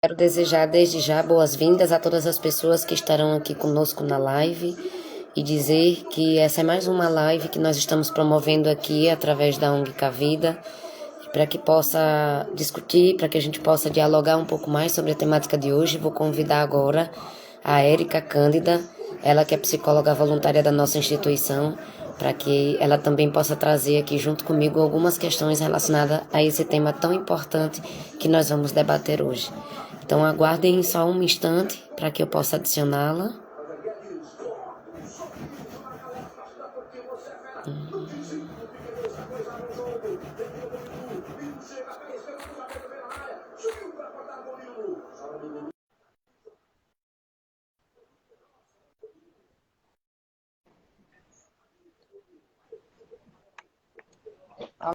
Quero desejar desde já boas-vindas a todas as pessoas que estarão aqui conosco na live e dizer que essa é mais uma live que nós estamos promovendo aqui através da ONG Cavida, para que possa discutir, para que a gente possa dialogar um pouco mais sobre a temática de hoje. Vou convidar agora a Érica Cândida, ela que é psicóloga voluntária da nossa instituição, para que ela também possa trazer aqui junto comigo algumas questões relacionadas a esse tema tão importante que nós vamos debater hoje. Então aguardem só um instante para que eu possa adicioná-la.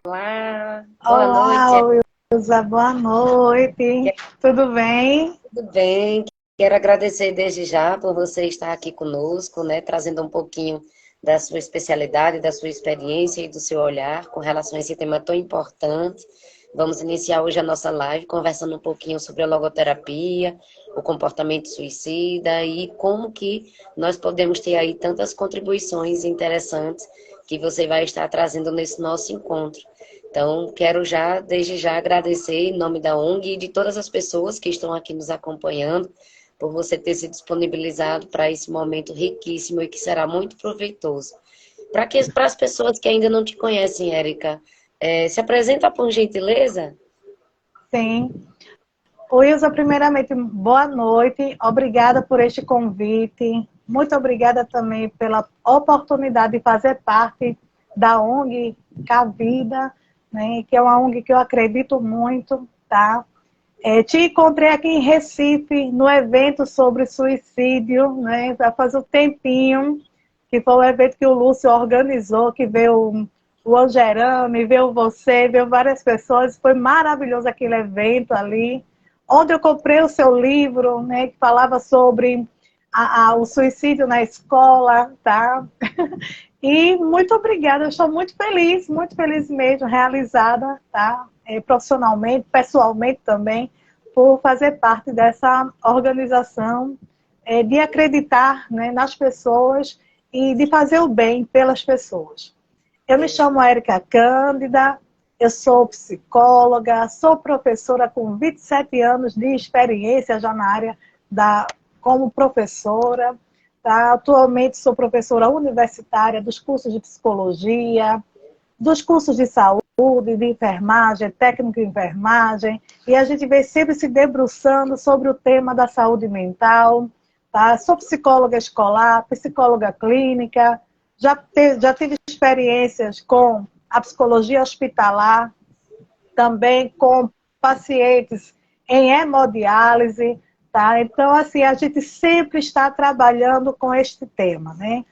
Olá, boa Olá, noite. Wilza, boa noite. Tudo bem? Tudo bem? Quero agradecer desde já por você estar aqui conosco, né, trazendo um pouquinho da sua especialidade, da sua experiência e do seu olhar com relação a esse tema tão importante. Vamos iniciar hoje a nossa live conversando um pouquinho sobre a logoterapia, o comportamento suicida e como que nós podemos ter aí tantas contribuições interessantes que você vai estar trazendo nesse nosso encontro. Então, quero já, desde já, agradecer em nome da ONG e de todas as pessoas que estão aqui nos acompanhando, por você ter se disponibilizado para esse momento riquíssimo e que será muito proveitoso. Para as pessoas que ainda não te conhecem, Érica, se apresenta por gentileza? Sim. Wilza, primeiramente, boa noite. Obrigada por este convite. Muito obrigada também pela oportunidade de fazer parte da ONG Cavida, né, que é uma ONG que eu acredito muito, tá? Te encontrei aqui em Recife, no evento sobre suicídio, né? Já faz um tempinho, que foi um evento que o Lúcio organizou, que veio o Angerame, veio você, veio várias pessoas. Foi maravilhoso aquele evento ali, onde eu comprei o seu livro, né? Que falava sobre o suicídio na escola, tá? E muito obrigada, eu estou muito feliz mesmo, realizada, tá? Profissionalmente, pessoalmente também, por fazer parte dessa organização, de acreditar, né, nas pessoas e de fazer o bem pelas pessoas. Eu me chamo Érica Cândida, eu sou psicóloga, sou professora com 27 anos de experiência já na área como professora. Tá? Atualmente sou professora universitária dos cursos de psicologia, dos cursos de saúde, de enfermagem, técnico de enfermagem, e a gente vem sempre se debruçando sobre o tema da saúde mental. Tá? Sou psicóloga escolar, psicóloga clínica, já tive experiências com a psicologia hospitalar, também com pacientes em hemodiálise, tá? Então, assim, a gente sempre está trabalhando com este tema, né?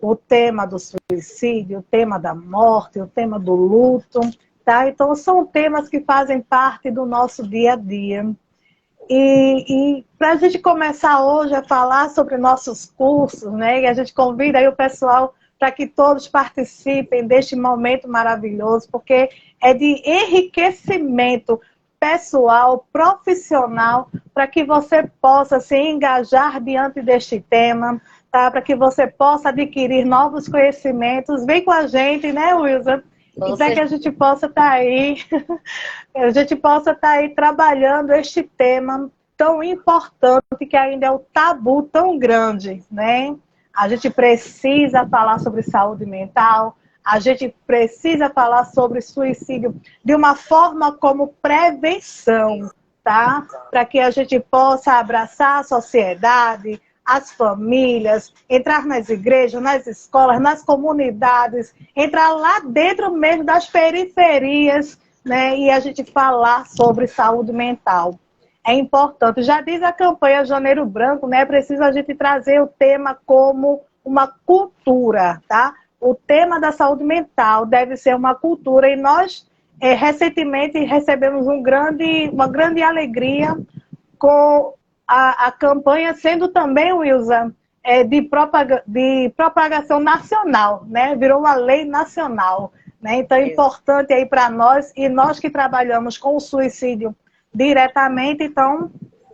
O tema do suicídio, o tema da morte, o tema do luto, tá? Então, são temas que fazem parte do nosso dia a dia. E para a gente começar hoje a falar sobre nossos cursos, né? E a gente convida aí o pessoal para que todos participem deste momento maravilhoso, porque é de enriquecimento pessoal, profissional, para que você possa se engajar diante deste tema, tá? Para que você possa adquirir novos conhecimentos. Vem com a gente, né, Wilson? E Com para que a certeza. gente possa estar aí trabalhando este tema tão importante que ainda é o tabu tão grande, né? A gente precisa falar sobre saúde mental, a gente precisa falar sobre suicídio de uma forma como prevenção, tá? Para que a gente possa abraçar a sociedade, as famílias, entrar nas igrejas, nas escolas, nas comunidades, entrar lá dentro mesmo das periferias, né? E a gente falar sobre saúde mental. É importante. Já diz a campanha Janeiro Branco, né? É preciso a gente trazer o tema como uma cultura, tá? O tema da saúde mental deve ser uma cultura e nós recentemente recebemos uma grande alegria com a campanha sendo também, Wilson, de propagação nacional, né? Virou uma lei nacional. Né? Então é importante aí para nós, e nós que trabalhamos com o suicídio diretamente, então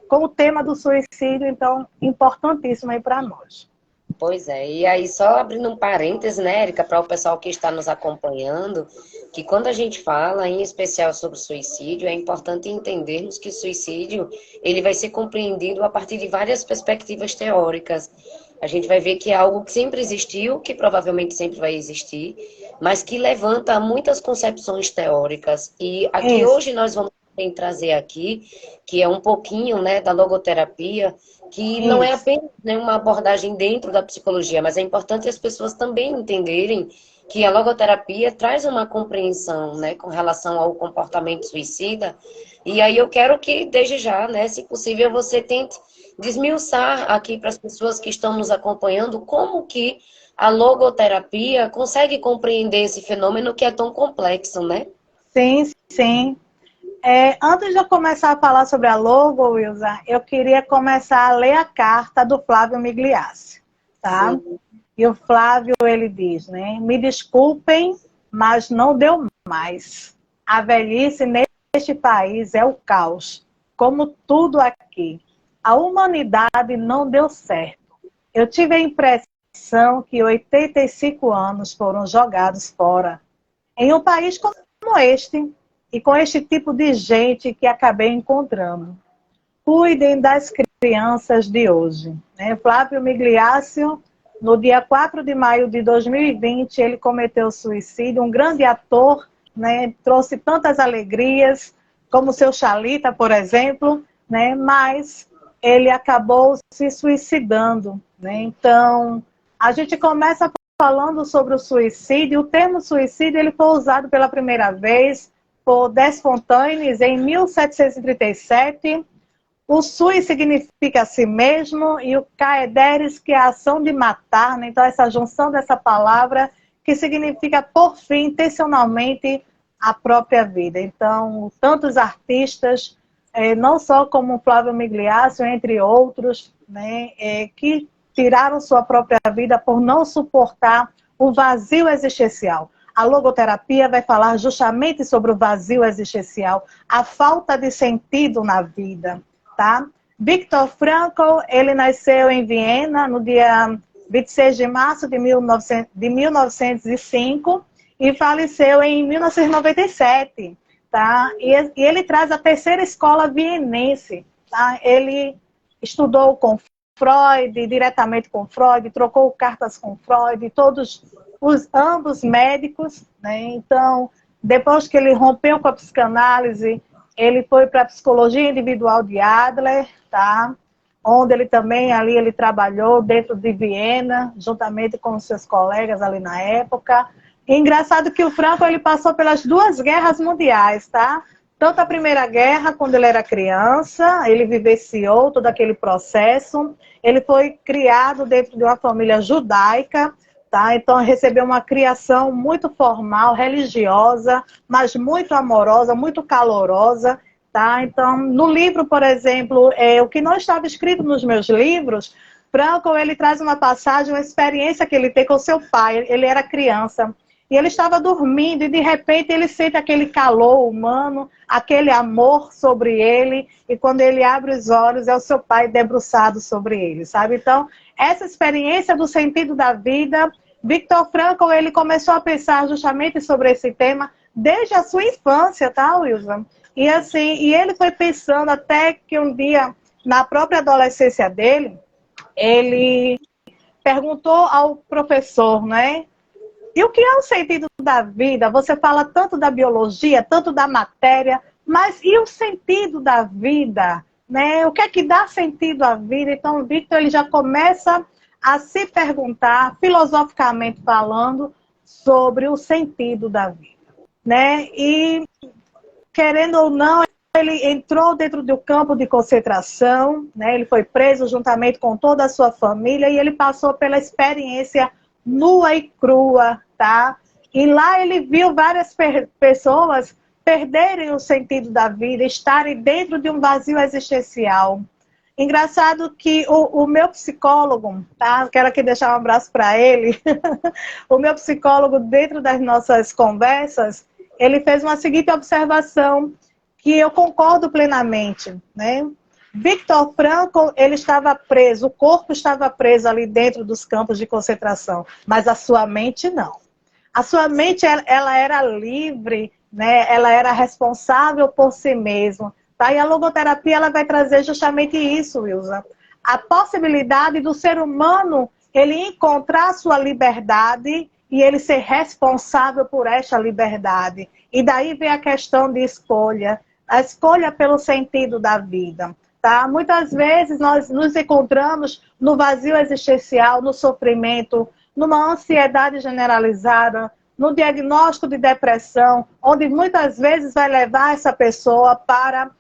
com o tema do suicídio, então, importantíssimo aí para nós. Pois é, e aí só abrindo um parênteses, né, Érica, para o pessoal que está nos acompanhando, que quando a gente fala em especial sobre suicídio, é importante entendermos que o suicídio, ele vai ser compreendido a partir de várias perspectivas teóricas. A gente vai ver que é algo que sempre existiu, que provavelmente sempre vai existir, mas que levanta muitas concepções teóricas. E aqui Isso. hoje nós vamos trazer aqui, que é um pouquinho, né, da logoterapia, que não é Isso. apenas, né, uma abordagem dentro da psicologia, mas é importante as pessoas também entenderem que a logoterapia traz uma compreensão, né, com relação ao comportamento suicida. E aí eu quero que, desde já, né, se possível, você tente desmiuçar aqui para as pessoas que estão nos acompanhando como que a logoterapia consegue compreender esse fenômeno que é tão complexo, né? Sim, sim. Antes de eu começar a falar sobre a logo, Wilza, eu queria começar a ler a carta do Flávio Migliacci, tá? Sim. E o Flávio, ele diz, né? Me desculpem, mas não deu mais. A velhice neste país é o caos, como tudo aqui. A humanidade não deu certo. Eu tive a impressão que 85 anos foram jogados fora. Em um país como este, e com este tipo de gente que acabei encontrando. Cuidem das crianças de hoje. Né? Flávio Migliaccio, no dia 4 de maio de 2020, ele cometeu suicídio, um grande ator, né? Trouxe tantas alegrias, como o seu Chalita, por exemplo, né? Mas ele acabou se suicidando. Né? Então, a gente começa falando sobre o suicídio. O termo suicídio ele foi usado pela primeira vez por Desfontaines em 1737. O sui significa a si mesmo e o caederes, que é a ação de matar, né? Então essa junção dessa palavra que significa por fim, intencionalmente, a própria vida. Então, tantos artistas, não só como Flávio Migliaccio, entre outros, né, que tiraram sua própria vida por não suportar o vazio existencial. A logoterapia vai falar justamente sobre o vazio existencial, a falta de sentido na vida, tá? Viktor Frankl, ele nasceu em Viena no dia 26 de março de 1905 e faleceu em 1997, tá? E ele traz a terceira escola vienense, tá? Ele estudou com Freud, diretamente com Freud, trocou cartas com Freud, todos ambos médicos, né? Então, depois que ele rompeu com a psicanálise, ele foi para a psicologia individual de Adler, tá? Onde ele também ali ele trabalhou dentro de Viena, juntamente com os seus colegas ali na época. E engraçado que o Franco ele passou pelas duas guerras mundiais, tá? Tanto a Primeira Guerra, quando ele era criança, ele vivenciou todo aquele processo. Ele foi criado dentro de uma família judaica, tá? Então recebeu uma criação muito formal, religiosa, mas muito amorosa, muito calorosa, tá? Então, no livro, por exemplo, o que não estava escrito nos meus livros, Franco, ele traz uma passagem, uma experiência que ele tem com seu pai. Ele era criança. E ele estava dormindo e, de repente, ele sente aquele calor humano, aquele amor sobre ele. E quando ele abre os olhos, é o seu pai debruçado sobre ele, sabe? Então, essa experiência do sentido da vida, Viktor Frankl, ele começou a pensar justamente sobre esse tema desde a sua infância, tá, Wilson? E assim, e ele foi pensando até que um dia, na própria adolescência dele, ele perguntou ao professor, né? E o que é o sentido da vida? Você fala tanto da biologia, tanto da matéria, mas e o sentido da vida? Né? O que é que dá sentido à vida? Então, o Victor ele já começa a se perguntar, filosoficamente falando, sobre o sentido da vida. Né? E, querendo ou não, ele entrou dentro do campo de concentração, né? Ele foi preso juntamente com toda a sua família e ele passou pela experiência nua e crua, tá? E lá ele viu várias pessoas perderem o sentido da vida, estarem dentro de um vazio existencial. Engraçado que o meu psicólogo, tá? Quero aqui deixar um abraço para ele. O meu psicólogo, dentro das nossas conversas, ele fez uma seguinte observação que eu concordo plenamente, né? Victor Frankl, ele estava preso, o corpo estava preso ali dentro dos campos de concentração, mas a sua mente não. A sua mente, ela era livre, né? Ela era responsável por si mesma. Tá? E a logoterapia, ela vai trazer justamente isso, Wilson. A possibilidade do ser humano, ele encontrar sua liberdade e ele ser responsável por esta liberdade. E daí vem a questão de escolha, a escolha pelo sentido da vida. Tá? Muitas vezes nós nos encontramos no vazio existencial, no sofrimento, numa ansiedade generalizada, no diagnóstico de depressão, onde muitas vezes vai levar essa pessoa para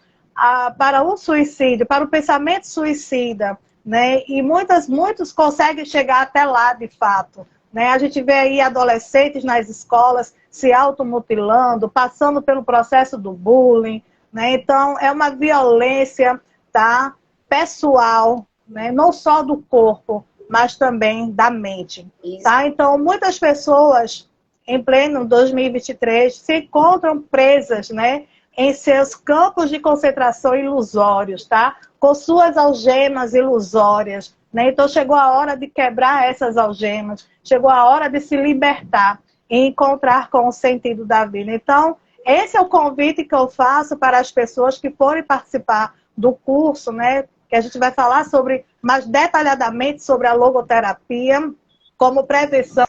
o suicídio, para o pensamento suicida, né? E muitos conseguem chegar até lá, de fato. Né? A gente vê aí adolescentes nas escolas se automutilando, passando pelo processo do bullying, né? Então, é uma violência, tá? Pessoal, né? Não só do corpo, mas também da mente. Tá? Então, muitas pessoas, em pleno 2023, se encontram presas, né, em seus campos de concentração ilusórios, tá? Com suas algemas ilusórias. Né? Então, chegou a hora de quebrar essas algemas, chegou a hora de se libertar e encontrar com o sentido da vida. Então, esse é o convite que eu faço para as pessoas que forem participar do curso, né? Que a gente vai falar sobre, mais detalhadamente sobre a logoterapia como prevenção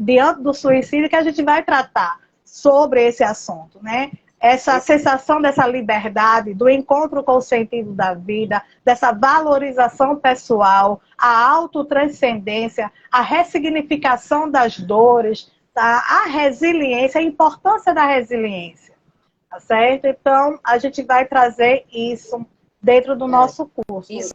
diante do suicídio, que a gente vai tratar sobre esse assunto, né? Essa sensação dessa liberdade, do encontro com o sentido da vida, dessa valorização pessoal, a autotranscendência, a ressignificação das dores, tá? A resiliência, a importância da resiliência, tá certo? Então, a gente vai trazer isso dentro do nosso curso. Isso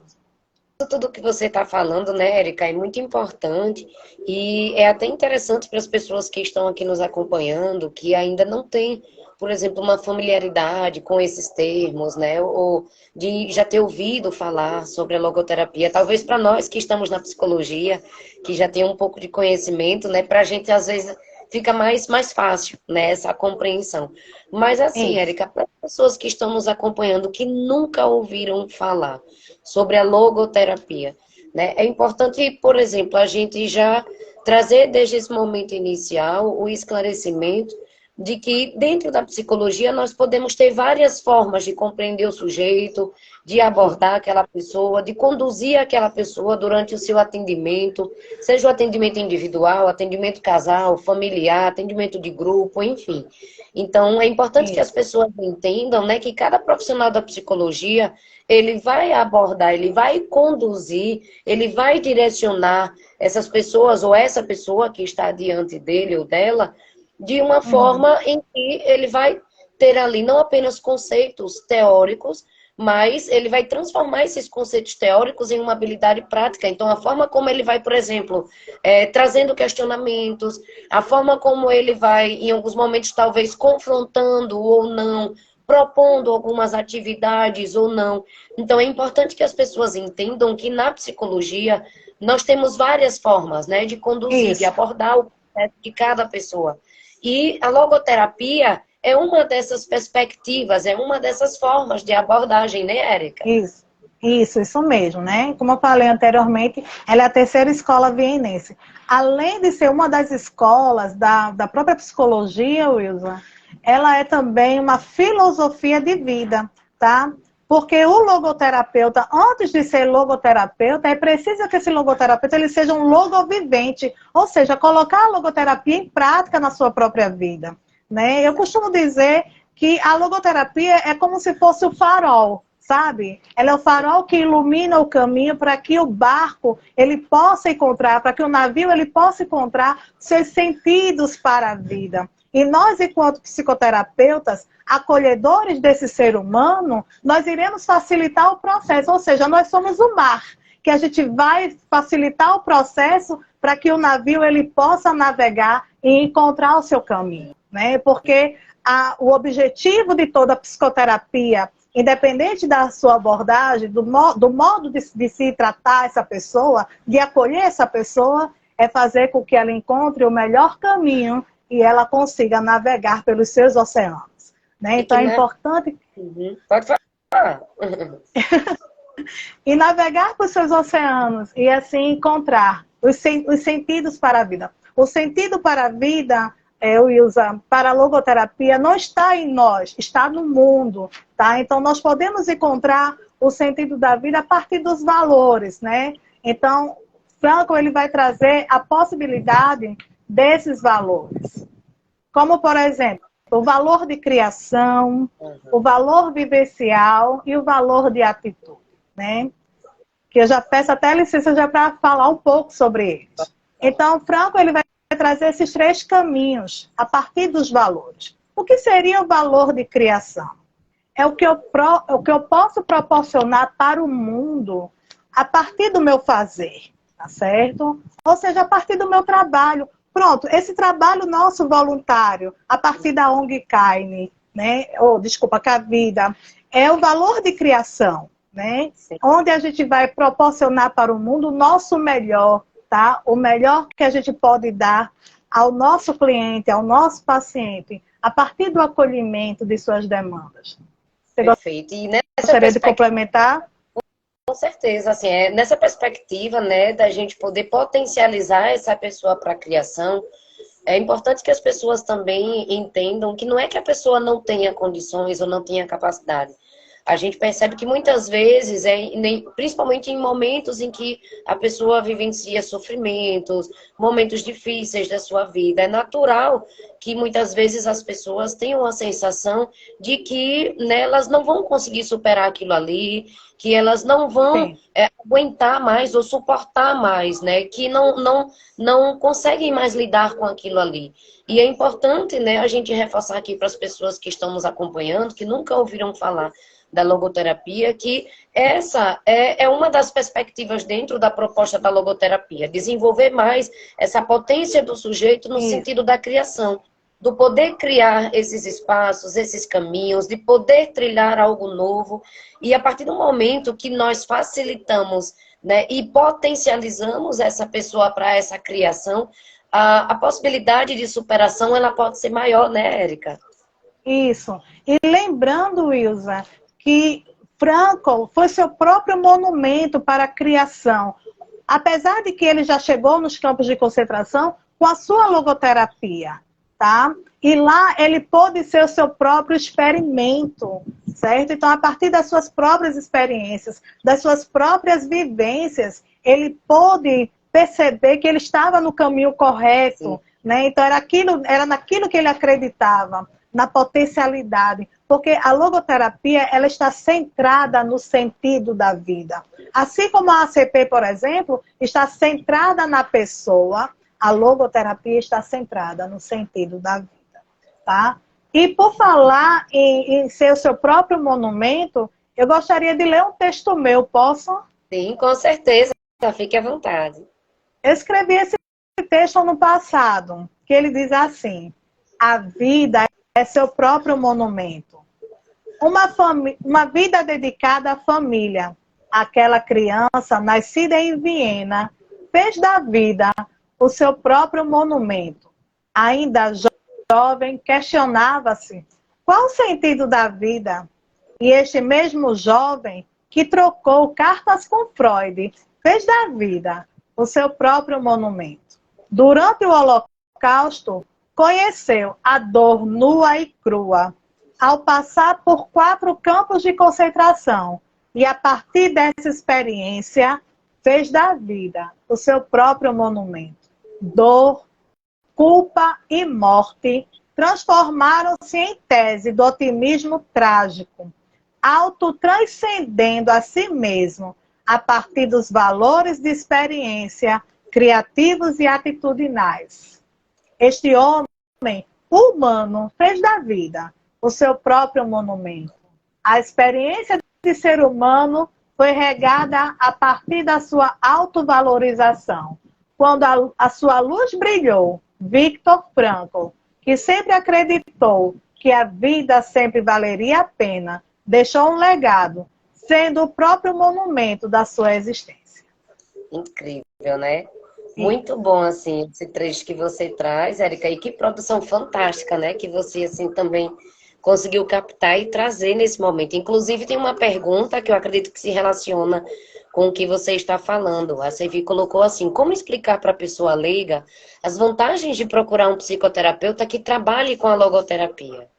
tudo que você está falando, né, Érica, é muito importante e é até interessante para as pessoas que estão aqui nos acompanhando, que ainda não têm, por exemplo, uma familiaridade com esses termos, né, ou de já ter ouvido falar sobre a logoterapia. Talvez para nós que estamos na psicologia, que já tem um pouco de conhecimento, né, para a gente às vezes fica mais fácil, né, essa compreensão. Mas assim, Érica, para as pessoas que estão nos acompanhando, que nunca ouviram falar sobre a logoterapia, né, é importante, por exemplo, a gente já trazer desde esse momento inicial o esclarecimento de que dentro da psicologia nós podemos ter várias formas de compreender o sujeito, de abordar aquela pessoa, de conduzir aquela pessoa durante o seu atendimento, seja o atendimento individual, atendimento casal, familiar, atendimento de grupo, enfim. Então, é importante que as pessoas entendam, né, que cada profissional da psicologia, ele vai abordar, ele vai conduzir, ele vai direcionar essas pessoas ou essa pessoa que está diante dele ou dela de uma forma em que ele vai ter ali não apenas conceitos teóricos, mas ele vai transformar esses conceitos teóricos em uma habilidade prática. Então, a forma como ele vai, por exemplo, trazendo questionamentos, a forma como ele vai, em alguns momentos, talvez confrontando ou não, propondo algumas atividades ou não. Então, é importante que as pessoas entendam que na psicologia nós temos várias formas, né, de conduzir, de abordar o processo de cada pessoa. E a logoterapia é uma dessas perspectivas, é uma dessas formas de abordagem, né, Érica? Isso mesmo, né? Como eu falei anteriormente, ela é a terceira escola vienense. Além de ser uma das escolas da própria psicologia, Wilson, ela é também uma filosofia de vida, tá? Porque o logoterapeuta, antes de ser logoterapeuta, é preciso que esse logoterapeuta ele seja um logovivente, ou seja, colocar a logoterapia em prática na sua própria vida. Né? Eu costumo dizer que a logoterapia é como se fosse o farol, sabe? Ela é o farol que ilumina o caminho para que o barco ele possa encontrar, para que o navio ele possa encontrar seus sentidos para a vida. E nós, enquanto psicoterapeutas, acolhedores desse ser humano, nós iremos facilitar o processo, ou seja, nós somos o mar, que a gente vai facilitar o processo para que o navio ele possa navegar e encontrar o seu caminho, né? Porque o objetivo de toda a psicoterapia, independente da sua abordagem, do modo de se tratar essa pessoa, de acolher essa pessoa, é fazer com que ela encontre o melhor caminho e ela consiga navegar pelos seus oceanos. Né? Então é importante... Pode falar. e navegar por seus oceanos e assim encontrar os sentidos para a vida. O sentido para a vida, Wilson, para a logoterapia, não está em nós, está no mundo, tá? Então, nós podemos encontrar o sentido da vida a partir dos valores, né? Então, Franco, ele vai trazer a possibilidade desses valores. Como, por exemplo, o valor de criação, o valor vivencial e o valor de atitude, né? Que eu já peço até licença já para falar um pouco sobre eles. Então, Franco, ele vai trazer esses 3 caminhos a partir dos valores. O que seria o valor de criação? É o que eu posso proporcionar para o mundo a partir do meu fazer, tá certo? Ou seja, a partir do meu trabalho. Pronto, esse trabalho nosso voluntário, a partir da ONG Kaine, né? Desculpa, Cavida, é o valor de criação, né? Onde a gente vai proporcionar para o mundo o nosso melhor, tá? O melhor que a gente pode dar ao nosso cliente, ao nosso paciente, a partir do acolhimento de suas demandas. Você Perfeito. E nessa gostaria de complementar? Com certeza, assim, nessa perspectiva, né, da gente poder potencializar essa pessoa para a criação, é importante que as pessoas também entendam que não é que a pessoa não tenha condições ou não tenha capacidade. A gente percebe que muitas vezes, principalmente em momentos em que a pessoa vivencia sofrimentos, momentos difíceis da sua vida, é natural que muitas vezes as pessoas tenham a sensação de que, né, elas não vão conseguir superar aquilo ali, que elas não vão aguentar mais ou suportar mais, né? Que não conseguem mais lidar com aquilo ali. E é importante, né, a gente reforçar aqui para as pessoas que estão nos acompanhando, que nunca ouviram falar da logoterapia, que essa é uma das perspectivas dentro da proposta da logoterapia, desenvolver mais essa potência do sujeito no sentido da criação, do poder criar esses espaços, esses caminhos, de poder trilhar algo novo, e a partir do momento que nós facilitamos, né, e potencializamos essa pessoa para essa criação, a possibilidade de superação ela pode ser maior, né, Érica? Isso. E lembrando, Wilson, que Franco foi seu próprio monumento para a criação. Apesar de que ele já chegou nos campos de concentração com a sua logoterapia, tá? E lá ele pôde ser o seu próprio experimento, certo? Então, a partir das suas próprias experiências, das suas próprias vivências, ele pôde perceber que ele estava no caminho correto, né? Então, era naquilo que ele acreditava, na potencialidade, porque a logoterapia ela está centrada no sentido da vida. Assim como a ACP, por exemplo, está centrada na pessoa, a logoterapia está centrada no sentido da vida, tá? E por falar em ser o seu próprio monumento, eu gostaria de ler um texto meu, posso? Sim, com certeza, fique à vontade. Eu escrevi esse texto no passado, que ele diz assim: a vida é seu próprio monumento. Uma vida dedicada à família. Aquela criança nascida em Viena fez da vida o seu próprio monumento. Ainda jovem, questionava-se qual o sentido da vida. E este mesmo jovem que trocou cartas com Freud fez da vida o seu próprio monumento. Durante o Holocausto, conheceu a dor nua e crua, ao passar por 4 campos de concentração, e a partir dessa experiência, fez da vida o seu próprio monumento. Dor, culpa e morte transformaram-se em tese do otimismo trágico, autotranscendendo a si mesmo, a partir dos valores de experiência criativos e atitudinais. Este homem humano fez da vida o seu próprio monumento. A experiência de ser humano foi regada a partir da sua autovalorização. Quando a sua luz brilhou, Viktor Frankl, que sempre acreditou que a vida sempre valeria a pena, deixou um legado, sendo o próprio monumento da sua existência. Incrível, né? Muito bom, assim, esse trecho que você traz, Érica, e que produção fantástica, né? Que você, assim, também conseguiu captar e trazer nesse momento. Inclusive, tem uma pergunta que eu acredito que se relaciona com o que você está falando. A Sevi colocou assim: como explicar para a pessoa leiga as vantagens de procurar um psicoterapeuta que trabalhe com a logoterapia?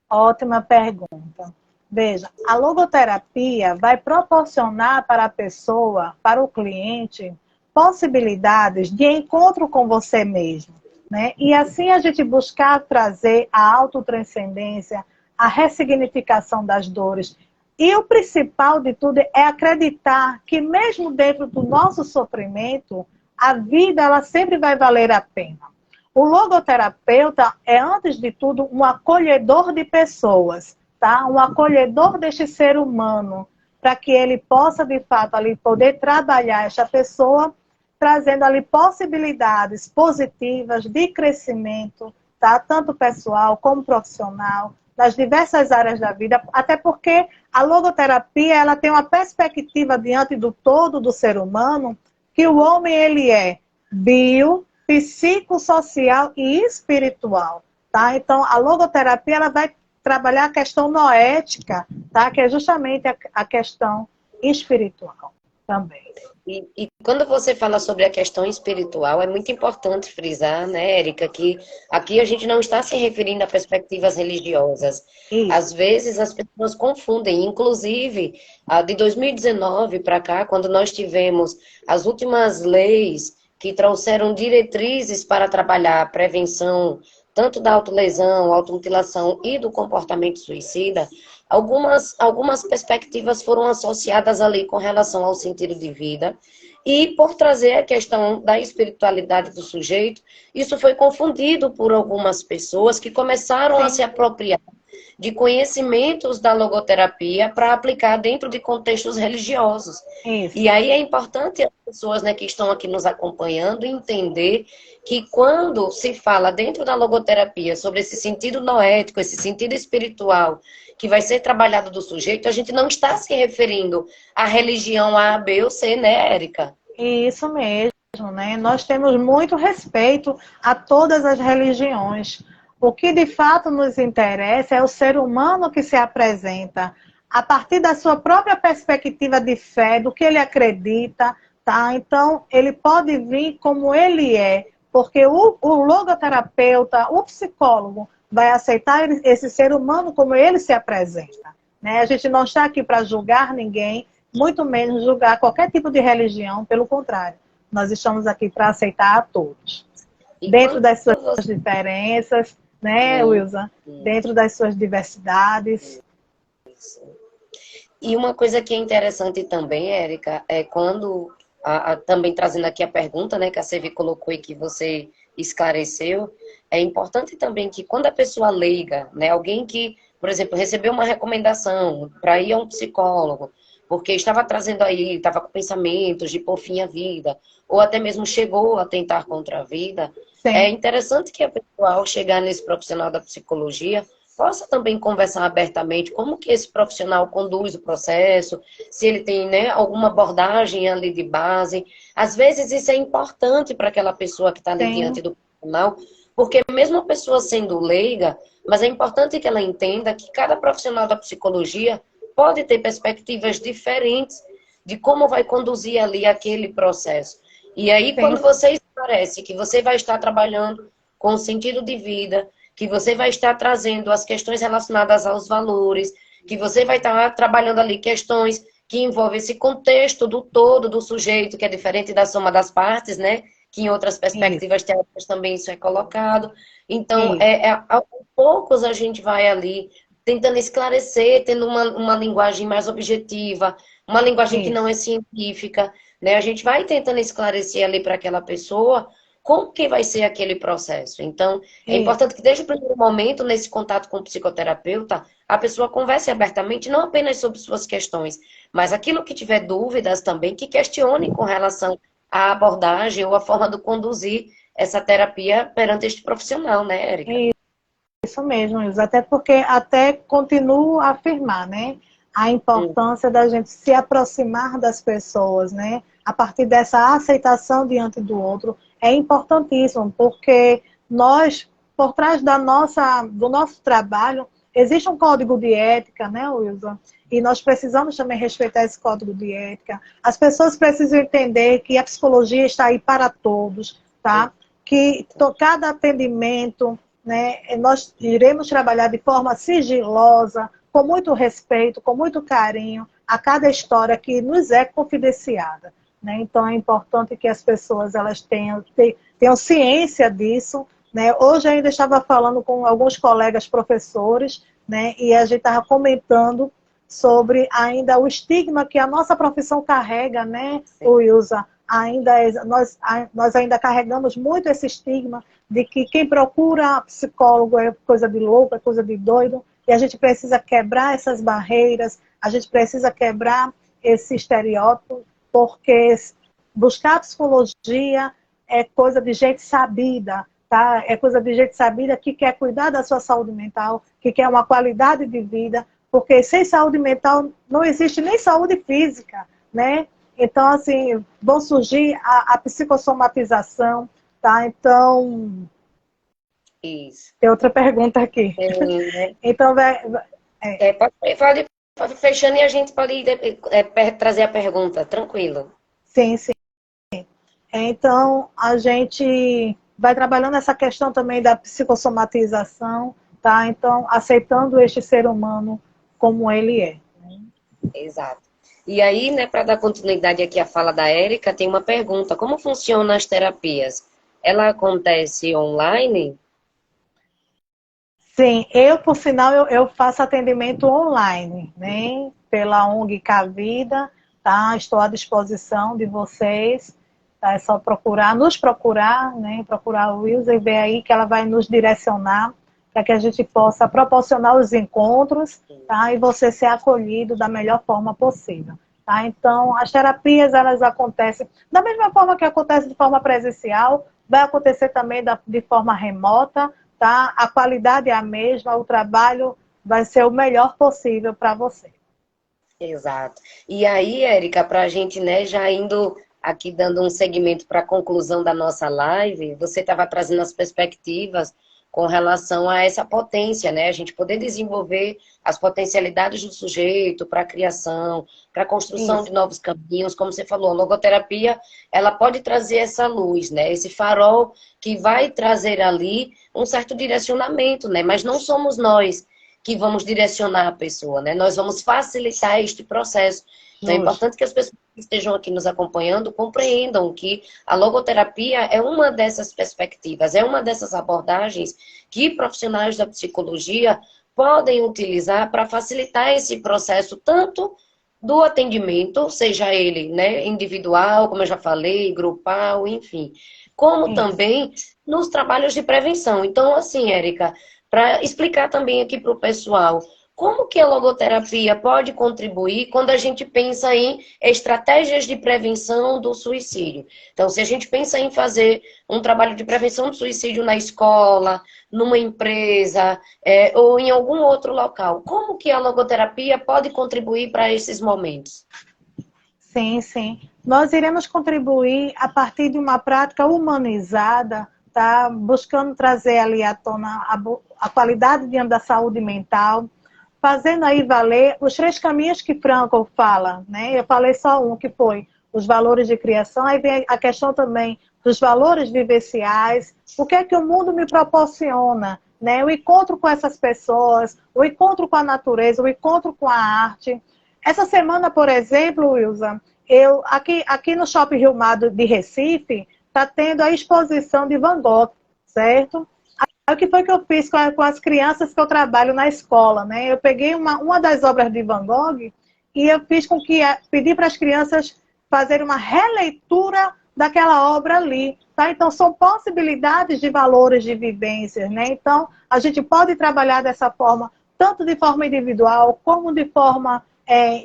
Ótima pergunta. Veja, a logoterapia vai proporcionar para a pessoa, para o cliente, possibilidades de encontro com você mesmo, né? E assim a gente buscar trazer a autotranscendência, a ressignificação das dores. E o principal de tudo é acreditar que mesmo dentro do nosso sofrimento, a vida ela sempre vai valer a pena. O logoterapeuta é, antes de tudo, um acolhedor de pessoas, tá? Um acolhedor deste ser humano, para que ele possa, de fato, ali poder trabalhar esta pessoa, trazendo ali possibilidades positivas de crescimento, tá? Tanto pessoal como profissional, nas diversas áreas da vida, até porque a logoterapia ela tem uma perspectiva diante do todo do ser humano, que o homem ele é bio, psicossocial e espiritual, tá? Então, a logoterapia ela vai trabalhar a questão noética, tá? Que é justamente a questão espiritual também. E quando você fala sobre a questão espiritual, é muito importante frisar, né, Érica, que aqui a gente não está se referindo a perspectivas religiosas. Isso. Às vezes as pessoas confundem, inclusive, de 2019 para cá, quando nós tivemos as últimas leis que trouxeram diretrizes para trabalhar a prevenção tanto da autolesão, automutilação e do comportamento suicida, algumas perspectivas foram associadas ali com relação ao sentido de vida, e por trazer a questão da espiritualidade do sujeito, isso foi confundido por algumas pessoas que começaram a se apropriar de conhecimentos da logoterapia para aplicar dentro de contextos religiosos. Isso. E aí é importante as pessoas, né, que estão aqui nos acompanhando entender que quando se fala dentro da logoterapia sobre esse sentido noético, esse sentido espiritual que vai ser trabalhado do sujeito, a gente não está se referindo à religião A, B ou C, né, Érica? Isso mesmo, né? Nós temos muito respeito a todas as religiões. O que de fato nos interessa é o ser humano que se apresenta a partir da sua própria perspectiva de fé, do que ele acredita, tá? Então, ele pode vir como ele é, porque o logoterapeuta, o psicólogo, vai aceitar esse ser humano como ele se apresenta, né? A gente não está aqui para julgar ninguém, muito menos julgar qualquer tipo de religião, pelo contrário. Nós estamos aqui para aceitar a todos. E Dentro das suas você... diferenças, né, Wilson? Dentro das suas diversidades. E uma coisa que é interessante também, Érica, é quando, também trazendo aqui a pergunta, né, que a Sevi colocou e que você esclareceu, é importante também que quando a pessoa leiga, né, alguém que, por exemplo, recebeu uma recomendação para ir a um psicólogo, porque estava trazendo aí, estava com pensamentos de por fim a vida, ou até mesmo chegou a tentar contra a vida, Sim. é interessante que a pessoa, ao chegar nesse profissional da psicologia, possa também conversar abertamente como que esse profissional conduz o processo, se ele tem, né, alguma abordagem ali de base. Às vezes isso é importante para aquela pessoa que está ali diante do profissional, porque mesmo a pessoa sendo leiga, mas é importante que ela entenda que cada profissional da psicologia pode ter perspectivas diferentes de como vai conduzir ali aquele processo. E aí, quando você esclarece que você vai estar trabalhando com o sentido de vida, que você vai estar trazendo as questões relacionadas aos valores, que você vai estar trabalhando ali questões que envolvem esse contexto do todo do sujeito, que é diferente da soma das partes, né? Que em outras perspectivas teóricas também isso é colocado. Então, aos poucos a gente vai ali tentando esclarecer, tendo uma linguagem mais objetiva, uma linguagem que não é científica, né? A gente vai tentando esclarecer ali para aquela pessoa como que vai ser aquele processo. Então, é importante que desde o primeiro momento, nesse contato com o psicoterapeuta, a pessoa converse abertamente, não apenas sobre suas questões, mas aquilo que tiver dúvidas também, que questione com relação à abordagem ou à forma de conduzir essa terapia perante este profissional, né, Érica? Isso mesmo, Ilza. Até porque até continuo a afirmar, né? A importância da gente se aproximar das pessoas, né? A partir dessa aceitação diante do outro, é importantíssimo, porque nós, por trás do nosso trabalho, existe um código de ética, né, Wilson? E nós precisamos também respeitar esse código de ética. As pessoas precisam entender que a psicologia está aí para todos, tá? Que cada atendimento, né, nós iremos trabalhar de forma sigilosa, com muito respeito, com muito carinho, a cada história que nos é confidenciada, né? Então é importante que as pessoas elas tenham ciência disso, né? Hoje eu ainda estava falando com alguns colegas professores, né, e a gente estava comentando sobre ainda o estigma que a nossa profissão carrega, né, Wilson? Nós ainda carregamos muito esse estigma de que quem procura psicólogo é coisa de louco, é coisa de doido, e a gente precisa quebrar essas barreiras, a gente precisa quebrar esse estereótipo, porque buscar psicologia é coisa de gente sabida, tá? É coisa de gente sabida que quer cuidar da sua saúde mental, que quer uma qualidade de vida, porque sem saúde mental não existe nem saúde física, né? Então, assim, vão surgir a psicossomatização, tá? Então, Isso. tem outra pergunta aqui. Né? Então, pode fechando e a gente pode trazer a pergunta, tranquilo. sim, sim. Então, a gente vai trabalhando essa questão também da psicossomatização, tá? Então, aceitando este ser humano como ele é. Exato. E aí, né, para dar continuidade aqui à fala da Érica, tem uma pergunta. Como funcionam as terapias? Ela acontece online? Sim, por sinal, eu faço atendimento online, né? Pela ONG Cavida, tá? Estou à disposição de vocês. Tá? É só nos procurar, né? Procurar o Wilson e ver aí que ela vai nos direcionar para que a gente possa proporcionar os encontros, tá? E você ser acolhido da melhor forma possível. Tá? Então, as terapias, elas acontecem da mesma forma que acontece de forma presencial, vai acontecer também de forma remota, tá? A qualidade é a mesma, o trabalho vai ser o melhor possível para você. Exato. E aí, Érica, para a gente, né, já indo aqui dando um segmento para a conclusão da nossa live, você estava trazendo as perspectivas com relação a essa potência, né? A gente poder desenvolver as potencialidades do sujeito para a criação, para a construção de novos caminhos. Como você falou, a logoterapia, ela pode trazer essa luz, né? Esse farol que vai trazer ali um certo direcionamento, né? Mas não somos nós que vamos direcionar a pessoa, né? Nós vamos facilitar este processo. Então é importante que as pessoas que estejam aqui nos acompanhando compreendam que a logoterapia é uma dessas perspectivas, é uma dessas abordagens que profissionais da psicologia podem utilizar para facilitar esse processo, tanto do atendimento, seja ele, né, individual, como eu já falei, grupal, enfim, como também nos trabalhos de prevenção. Então, assim, Érica, para explicar também aqui para o pessoal, como que a logoterapia pode contribuir quando a gente pensa em estratégias de prevenção do suicídio? Então, se a gente pensa em fazer um trabalho de prevenção do suicídio na escola, numa empresa, ou em algum outro local, como que a logoterapia pode contribuir para esses momentos? Sim, sim. Nós iremos contribuir a partir de uma prática humanizada, tá? Buscando trazer ali à tona a qualidade diante da saúde mental, fazendo aí valer os 3 caminhos que Frankl fala, né? Eu falei só um, que foi os valores de criação, aí vem a questão também dos valores vivenciais, o que é que o mundo me proporciona, né? O encontro com essas pessoas, o encontro com a natureza, o encontro com a arte. Essa semana, por exemplo, Wilson, aqui no Shopping Rio Mar de Recife, está tendo a exposição de Van Gogh, certo? O que foi que eu fiz com as crianças que eu trabalho na escola, né? Eu peguei uma das obras de Van Gogh e eu fiz com que pedi para as crianças fazerem uma releitura daquela obra ali, tá? Então são possibilidades de valores de vivências, né? Então a gente pode trabalhar dessa forma, tanto de forma individual como de forma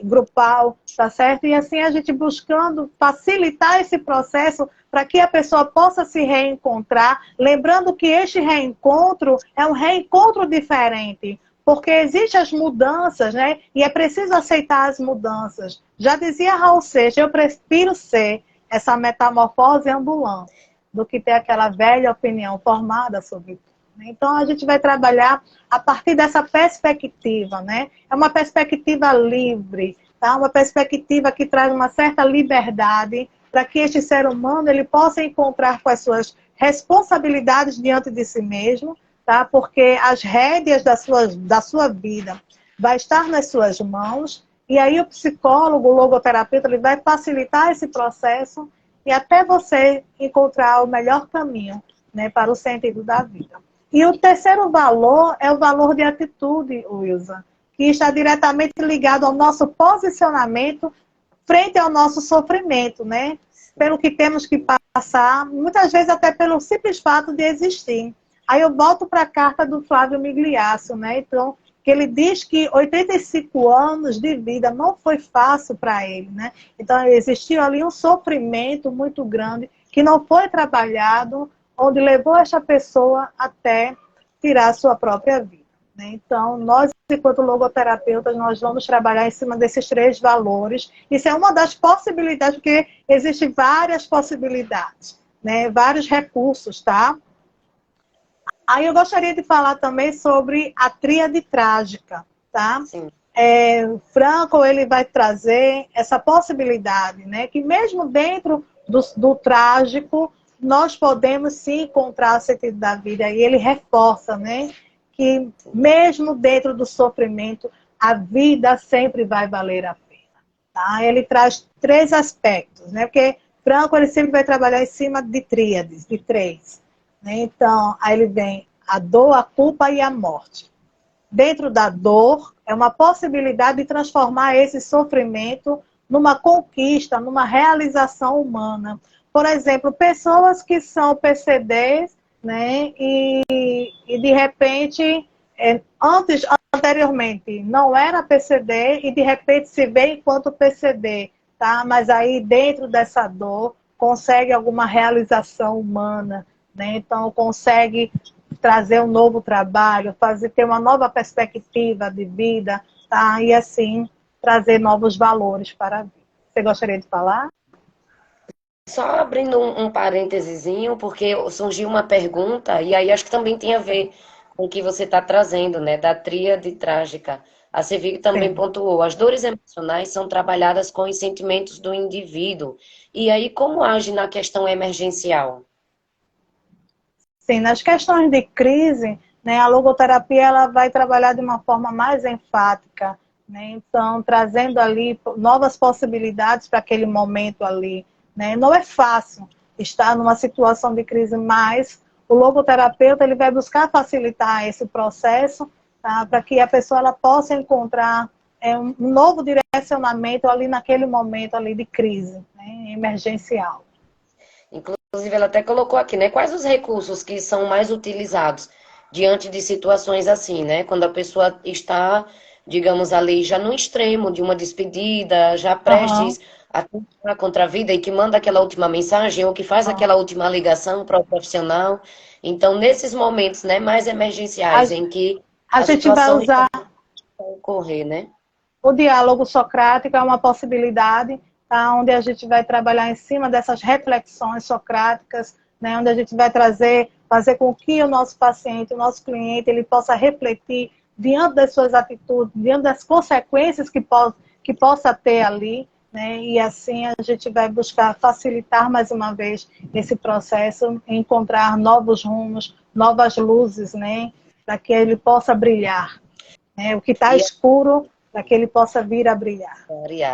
grupal, tá certo? E assim a gente buscando facilitar esse processo para que a pessoa possa se reencontrar, lembrando que este reencontro é um reencontro diferente, porque existem as mudanças, né? E é preciso aceitar as mudanças. Já dizia Raul Seixas, eu prefiro ser essa metamorfose ambulante do que ter aquela velha opinião formada sobre Então, a gente vai trabalhar a partir dessa perspectiva, né? É uma perspectiva livre, tá? Uma perspectiva que traz uma certa liberdade para que este ser humano ele possa encontrar com as suas responsabilidades diante de si mesmo, tá? Porque as rédeas da sua vida vai estar nas suas mãos, e aí o psicólogo, o logoterapeuta, ele vai facilitar esse processo e até você encontrar o melhor caminho, né, para o sentido da vida. E o terceiro valor é o valor de atitude, Wilson, que está diretamente ligado ao nosso posicionamento frente ao nosso sofrimento, né? Pelo que temos que passar, muitas vezes até pelo simples fato de existir. Aí eu volto para a carta do Flávio Migliaccio, né? Então, que ele diz que 85 anos de vida não foi fácil para ele, né? Então, existiu ali um sofrimento muito grande que não foi trabalhado, onde levou esta pessoa até tirar a sua própria vida, né? Então, nós, enquanto logoterapeutas, nós vamos trabalhar em cima desses 3 valores. Isso é uma das possibilidades, porque existem várias possibilidades, né? Vários recursos, tá? Aí eu gostaria de falar também sobre a tríade trágica, tá? Sim. Frankl, ele vai trazer essa possibilidade, né? Que mesmo dentro do trágico, nós podemos sim encontrar o sentido da vida. E ele reforça, né? Que mesmo dentro do sofrimento, a vida sempre vai valer a pena. Tá? Ele traz 3 aspectos, né? Porque Frankl, ele sempre vai trabalhar em cima de tríades, de 3. Né? Então, aí ele vem a dor, a culpa e a morte. Dentro da dor, é uma possibilidade de transformar esse sofrimento numa conquista, numa realização humana. Por exemplo, pessoas que são PCDs, né, e de repente, anteriormente, não era PCD e de repente se vê enquanto PCD, tá? Mas aí dentro dessa dor consegue alguma realização humana, né? Então consegue trazer um novo trabalho, ter uma nova perspectiva de vida, tá? E assim trazer novos valores para a vida. Você gostaria de falar? Só abrindo um parêntesezinho, porque surgiu uma pergunta, e aí acho que também tem a ver com o que você está trazendo, né? Da tríade trágica. A Cevic também Sim. pontuou, as dores emocionais são trabalhadas com os sentimentos do indivíduo. E aí, como age na questão emergencial? Sim, nas questões de crise, né, a logoterapia ela vai trabalhar de uma forma mais enfática, né? Então, trazendo ali novas possibilidades para aquele momento ali, né? Não é fácil estar numa situação de crise, mas o logoterapeuta ele vai buscar facilitar esse processo, tá? Para que a pessoa ela possa encontrar um novo direcionamento ali naquele momento ali de crise, né, emergencial. Inclusive, ela até colocou aqui, né? Quais os recursos que são mais utilizados diante de situações assim, né? Quando a pessoa está, digamos, ali já no extremo de uma despedida, já Aham. prestes a tentar contra a vida e que manda aquela última mensagem ou que faz aquela última ligação para o profissional. Então, nesses momentos, né, mais A, emergenciais em que a a gente vai situação está usar a ocorrer, né? o diálogo socrático, é uma possibilidade, tá? Onde a gente vai trabalhar em cima dessas reflexões socráticas, né? Onde a gente vai fazer com que o nosso paciente, o nosso cliente, ele possa refletir diante das suas atitudes, diante das consequências que possa ter ali, né? E assim a gente vai buscar facilitar mais uma vez esse processo, encontrar novos rumos, novas luzes, né? Para que ele possa brilhar, né? O que está E escuro, para que ele possa vir a brilhar. é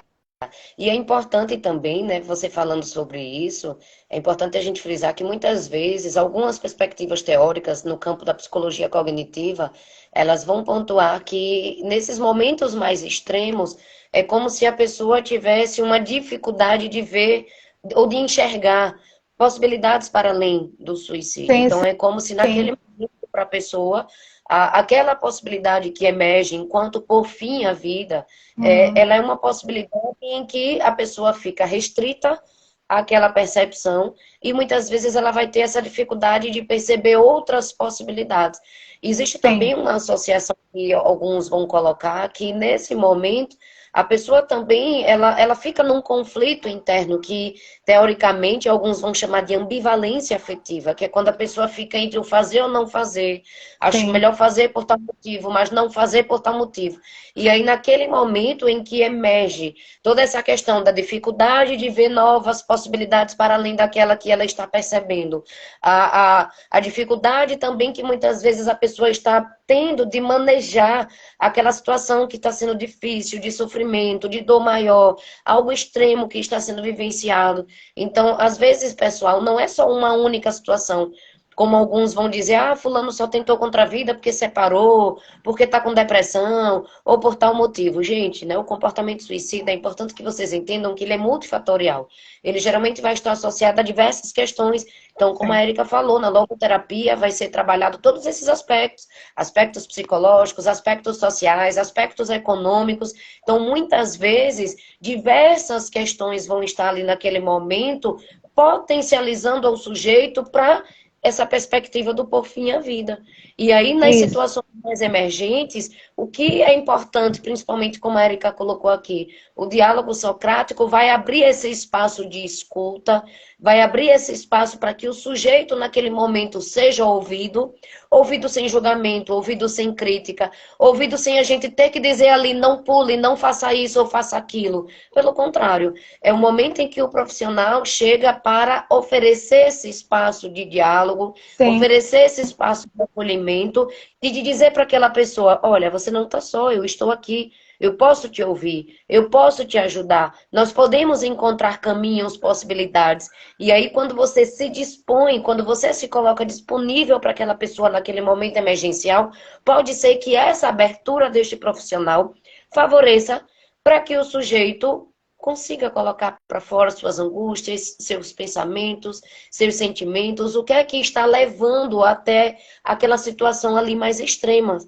E é importante também, né, você falando sobre isso, é importante a gente frisar que muitas vezes algumas perspectivas teóricas no campo da psicologia cognitiva, elas vão pontuar que nesses momentos mais extremos é como se a pessoa tivesse uma dificuldade de ver ou de enxergar possibilidades para além do suicídio. Sim, Então é como se sim. naquele momento para a pessoa aquela possibilidade que emerge enquanto por fim a vida Uhum. ela é uma possibilidade em que a pessoa fica restrita àquela percepção e muitas vezes ela vai ter essa dificuldade de perceber outras possibilidades. Existe Sim. também uma associação que alguns vão colocar que nesse momento a pessoa também, ela fica num conflito interno que, teoricamente, alguns vão chamar de ambivalência afetiva, que é quando a pessoa fica entre o fazer ou não fazer. Acho Sim, melhor fazer por tal motivo, mas não fazer por tal motivo. E aí, naquele momento em que emerge toda essa questão da dificuldade de ver novas possibilidades para além daquela que ela está percebendo, a dificuldade também que muitas vezes a pessoa está tendo de manejar aquela situação que está sendo difícil, de sofrimento, de dor maior, algo extremo que está sendo vivenciado. Então, às vezes, pessoal, não é só uma única situação. Como alguns vão dizer, ah, fulano só tentou contra a vida porque separou, porque está com depressão, ou por tal motivo. Gente, né, o comportamento suicida, é importante que vocês entendam que ele é multifatorial. Ele geralmente vai estar associado a diversas questões. Então, como a sim. Erika falou, na logoterapia vai ser trabalhado todos esses aspectos, aspectos psicológicos, aspectos sociais, aspectos econômicos. Então, muitas vezes, diversas questões vão estar ali naquele momento, potencializando ao sujeito para essa perspectiva do por fim à vida. E aí, nas Isso. situações mais emergentes, o que é importante, principalmente como a Erika colocou aqui, o diálogo socrático vai abrir esse espaço de escuta, vai abrir esse espaço para que o sujeito, naquele momento, seja ouvido, ouvido sem julgamento, ouvido sem crítica, ouvido sem a gente ter que dizer ali, não pule, não faça isso ou faça aquilo. Pelo contrário, é o momento em que o profissional chega para oferecer esse espaço de diálogo, Sim. oferecer esse espaço de acolhimento e de dizer para aquela pessoa, olha, você não está só, eu estou aqui. Eu posso te ouvir, eu posso te ajudar. Nós podemos encontrar caminhos, possibilidades. E aí, quando você se dispõe, quando você se coloca disponível para aquela pessoa naquele momento emergencial, pode ser que essa abertura deste profissional favoreça para que o sujeito consiga colocar para fora suas angústias, seus pensamentos, seus sentimentos, o que é que está levando até aquela situação ali mais extrema.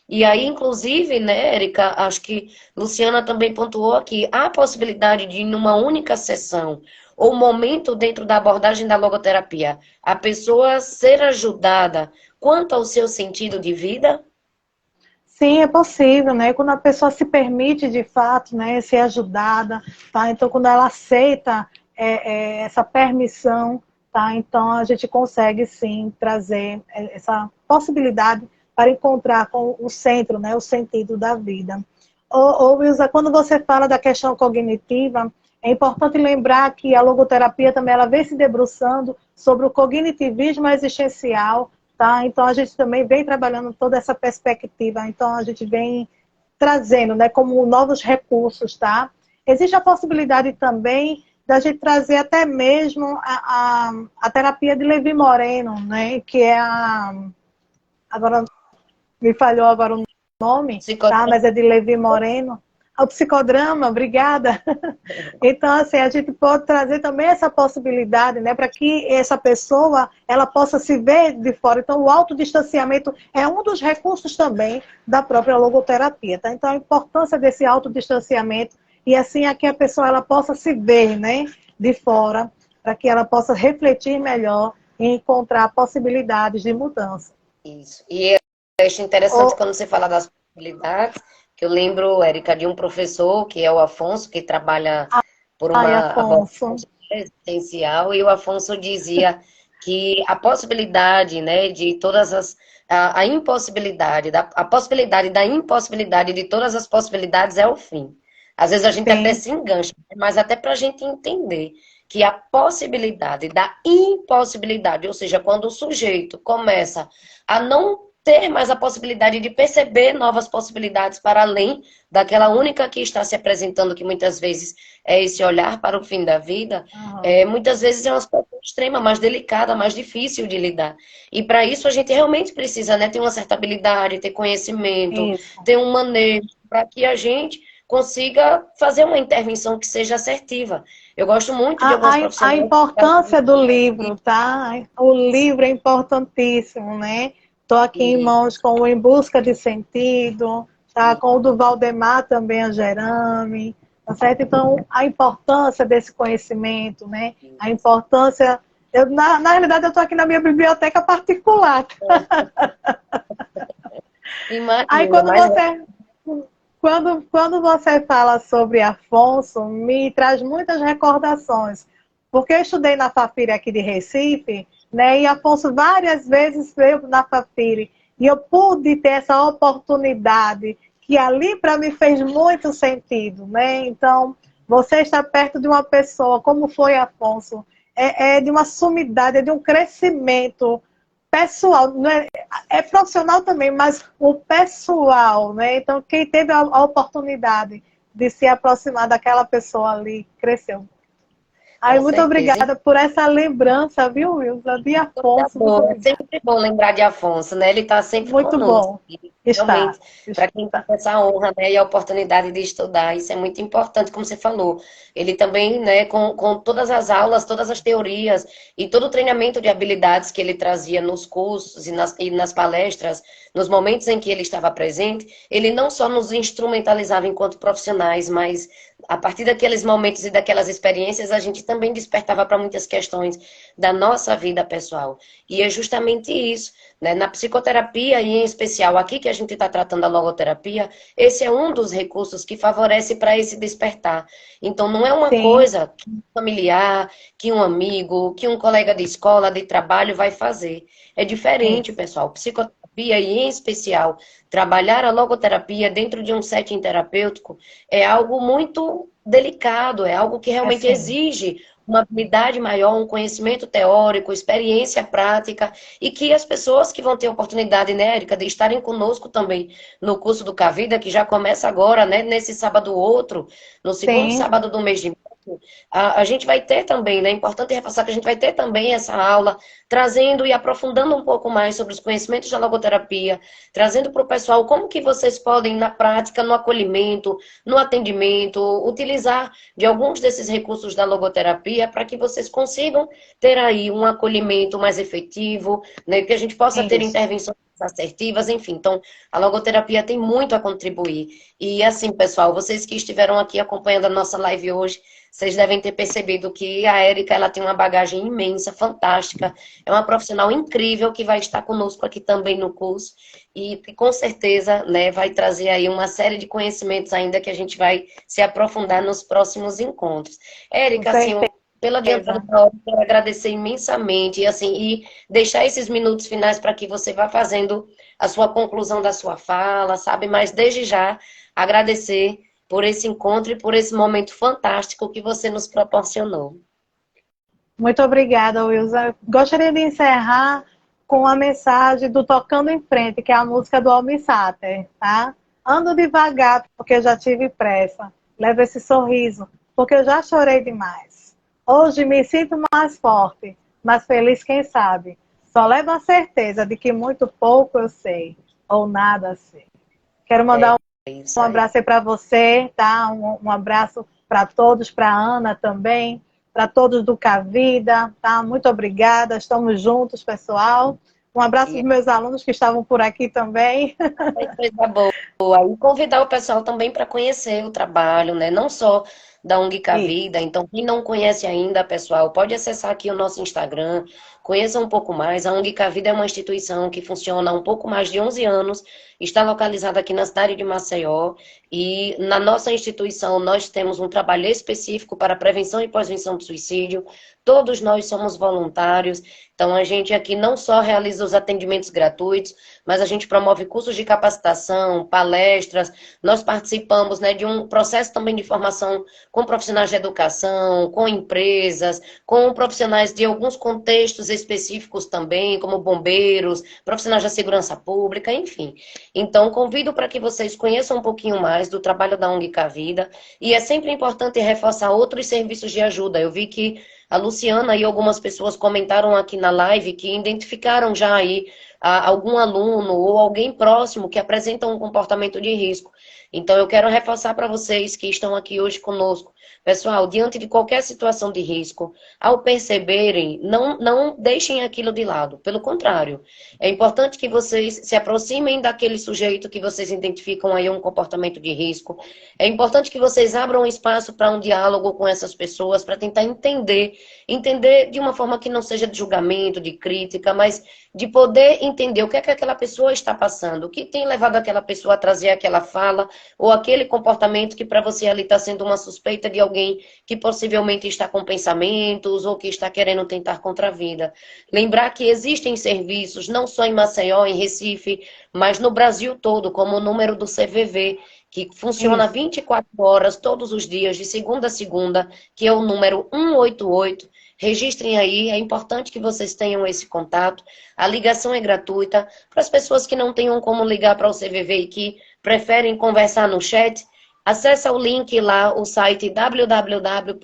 E aí, inclusive, né, Érica, acho que Luciana também pontuou aqui, há a possibilidade de, numa única sessão, ou momento dentro da abordagem da logoterapia, a pessoa ser ajudada quanto ao seu sentido de vida? Sim, é possível, né? Quando a pessoa se permite, de fato, né, ser ajudada, tá? Então, quando ela aceita essa permissão, tá? Então, a gente consegue, sim, trazer essa possibilidade para encontrar com o centro, né, o sentido da vida. Wilson, quando você fala da questão cognitiva, é importante lembrar que a logoterapia também ela vem se debruçando sobre o cognitivismo existencial, tá? Então, a gente também vem trabalhando toda essa perspectiva. Então, a gente vem trazendo, né, como novos recursos, tá? Existe a possibilidade também da gente trazer até mesmo a terapia de Levi Moreno, né? Que é agora me falhou agora o nome, tá? Mas é de Levi Moreno. O psicodrama, obrigada. Então, assim, a gente pode trazer também essa possibilidade, né, para que essa pessoa ela possa se ver de fora. Então, o autodistanciamento é um dos recursos também da própria logoterapia, tá? Então, a importância desse autodistanciamento e assim a que a pessoa ela possa se ver, né, de fora, para que ela possa refletir melhor e encontrar possibilidades de mudança. Isso. E eu acho interessante Ou, quando você fala das possibilidades, que eu lembro, Érica, de um professor, que é o Afonso, que trabalha por ai, uma Afonso, abordagem existencial, e o Afonso dizia que a possibilidade, né, de todas as a impossibilidade, a possibilidade da impossibilidade de todas as possibilidades é o fim. Às vezes a gente até sim. se engancha, mas até para a gente entender que a possibilidade da impossibilidade, ou seja, quando o sujeito começa a não ter mais a possibilidade de perceber novas possibilidades para além daquela única que está se apresentando, que muitas vezes é esse olhar para o fim da vida, Aham. muitas vezes é uma situação extrema, mais delicada, mais difícil de lidar. E para isso a gente realmente precisa, né, ter uma certa habilidade, ter conhecimento, Isso. ter um manejo, para que a gente consiga fazer uma intervenção que seja assertiva. Eu gosto muito de alguns A profissionais que importância do livro, tá? O livro é importantíssimo, né? Estou aqui em e, mãos com o Em Busca de Sentido, tá? Com o do Valdemar também, a Gerame, tá certo? Então, a importância desse conhecimento, né? A importância... na realidade, eu estou aqui na minha biblioteca particular. Aí, imagina, quando mas você Quando você fala sobre Afonso, me traz muitas recordações, porque eu estudei na Fafiri aqui de Recife, né, e Afonso várias vezes veio na Fafiri, e eu pude ter essa oportunidade, que ali para mim fez muito sentido, né? Então, você está perto de uma pessoa, como foi Afonso, é de uma sumidade, é de um crescimento pessoal, não é, é profissional também, mas o pessoal, né? Então, quem teve a oportunidade de se aproximar daquela pessoa ali, cresceu. Ai, Com muito certeza. obrigada por essa lembrança, viu, Wilson? De Coisa Afonso, muito boa. É obrigada. sempre bom lembrar de Afonso, né? Ele está sempre Muito conosco. bom. E, Está, realmente, para quem tem está. essa honra, né, e a oportunidade de estudar, isso é muito importante, como você falou. Ele também, né, com todas as aulas, todas as teorias e todo o treinamento de habilidades que ele trazia nos cursos e nas palestras, nos momentos em que ele estava presente, ele não só nos instrumentalizava enquanto profissionais, mas a partir daqueles momentos e daquelas experiências, a gente também despertava para muitas questões da nossa vida pessoal. E é justamente isso, né? Na psicoterapia, e em especial aqui que a gente está tratando a logoterapia, esse é um dos recursos que favorece para esse despertar. Então, não é uma Sim, coisa que um familiar, que um amigo, que um colega de escola, de trabalho vai fazer. É diferente, isso. pessoal. Psicoterapia, e em especial, trabalhar a logoterapia dentro de um setting terapêutico é algo muito delicado, é algo que É realmente sim. exige uma habilidade maior, um conhecimento teórico, experiência prática, e que as pessoas que vão ter a oportunidade, né, Érica, de estarem conosco também no curso do Cavida, que já começa agora, né, nesse sábado outro, no segundo Sim, sábado do mês de março, a gente vai ter também, né, é importante reforçar que a gente vai ter também essa aula, trazendo e aprofundando um pouco mais sobre os conhecimentos da logoterapia, trazendo para o pessoal como que vocês podem, na prática, no acolhimento, no atendimento, utilizar de alguns desses recursos da logoterapia para que vocês consigam ter aí um acolhimento mais efetivo, né, que a gente possa ter isso. intervenções assertivas, enfim. Então, a logoterapia tem muito a contribuir. E assim, pessoal, vocês que estiveram aqui acompanhando a nossa live hoje, vocês devem ter percebido que a Érica, ela tem uma bagagem imensa, fantástica, é uma profissional incrível que vai estar conosco aqui também no curso e que com certeza, né, vai trazer aí uma série de conhecimentos ainda que a gente vai se aprofundar nos próximos encontros. Com Érica, assim, pelo adiantado certeza. da hora, eu quero agradecer imensamente e, assim, e deixar esses minutos finais para que você vá fazendo a sua conclusão da sua fala, sabe? Mas desde já agradecer por esse encontro e por esse momento fantástico que você nos proporcionou. Muito obrigada, Wilson. Gostaria de encerrar com a mensagem do Tocando em Frente, que é a música do Almir Sater, tá? Ando devagar, porque eu já tive pressa. Leva esse sorriso, porque eu já chorei demais. Hoje me sinto mais forte, mais feliz, quem sabe. Só levo a certeza de que muito pouco eu sei, ou nada sei. Quero mandar É um isso aí. abraço aí para você, tá? Um abraço para todos, para a Ana também, para todos do Cavida, tá? Muito obrigada, estamos juntos, pessoal. Um abraço para E os meus alunos que estavam por aqui também. é coisa boa. E convidar o pessoal também para conhecer o trabalho, né? Não só da UNG Isso. Vida. Então, quem não conhece ainda, pessoal, pode acessar aqui o nosso Instagram, conheça um pouco mais. A UNG Vida é uma instituição que funciona há um pouco mais de 11 anos, está localizada aqui na cidade de Maceió. E na nossa instituição, nós temos um trabalho específico para prevenção e pós-venção do suicídio. Todos nós somos voluntários. Então, a gente aqui não só realiza os atendimentos gratuitos, mas a gente promove cursos de capacitação, palestras, nós participamos, né, de um processo também de formação com profissionais de educação, com empresas, com profissionais de alguns contextos específicos também, como bombeiros, profissionais da segurança pública, enfim. Então, convido para que vocês conheçam um pouquinho mais do trabalho da ONG Cavida, e é sempre importante reforçar outros serviços de ajuda. Eu vi que a Luciana e algumas pessoas comentaram aqui na live que identificaram já aí algum aluno ou alguém próximo que apresenta um comportamento de risco. Então, eu quero reforçar para vocês que estão aqui hoje conosco. Pessoal, diante de qualquer situação de risco, ao perceberem, não deixem aquilo de lado. Pelo contrário, é importante que vocês se aproximem daquele sujeito que vocês identificam aí um comportamento de risco. É importante que vocês abram espaço para um diálogo com essas pessoas, para tentar entender de uma forma que não seja de julgamento, de crítica, mas de poder entender o que é que aquela pessoa está passando, o que tem levado aquela pessoa a trazer aquela fala ou aquele comportamento que para você ali está sendo uma suspeita de alguém que possivelmente está com pensamentos ou que está querendo tentar contra a vida. Lembrar que existem serviços, não só em Maceió, em Recife, mas no Brasil todo, como o número do CVV, que funciona Isso. 24 horas, todos os dias, de segunda a segunda, que é o número 188. Registrem aí, é importante que vocês tenham esse contato. A ligação é gratuita. Para as pessoas que não tenham como ligar para o CVV e que preferem conversar no chat, acessa o link lá, o site www.cvv.org.br.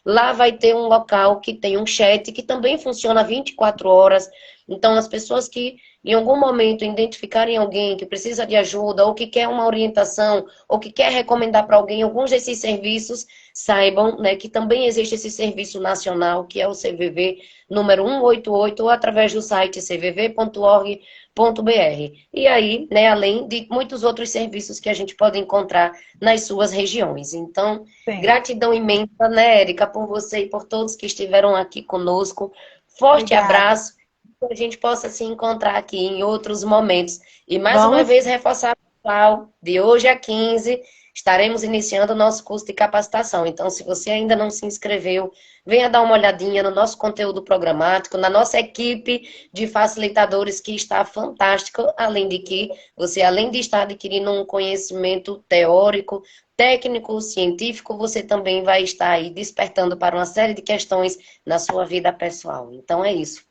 Lá vai ter um local que tem um chat que também funciona 24 horas. Então, as pessoas que em algum momento identificarem alguém que precisa de ajuda, ou que quer uma orientação, ou que quer recomendar para alguém alguns desses serviços, saibam, né, que também existe esse serviço nacional, que é o CVV número 188, ou através do site cvv.org.br. E aí, né, além de muitos outros serviços que a gente pode encontrar nas suas regiões. Então, Sim. gratidão imensa, né, Érica, por você e por todos que estiveram aqui conosco. Forte Obrigada. abraço, que a gente possa se encontrar aqui em outros momentos. E mais uma Vamos, vez reforçar, pessoal, de hoje a 15, estaremos iniciando o nosso curso de capacitação. Então, se você ainda não se inscreveu, venha dar uma olhadinha no nosso conteúdo programático, na nossa equipe de facilitadores que está fantástica, além de que você, além de estar adquirindo um conhecimento teórico, técnico, científico, você também vai estar aí despertando para uma série de questões na sua vida pessoal. Então é isso.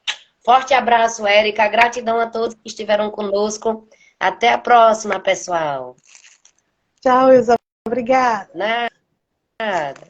Forte abraço, Érica. Gratidão a todos que estiveram conosco. Até a próxima, pessoal. tchau, Isa. Obrigada. Nada.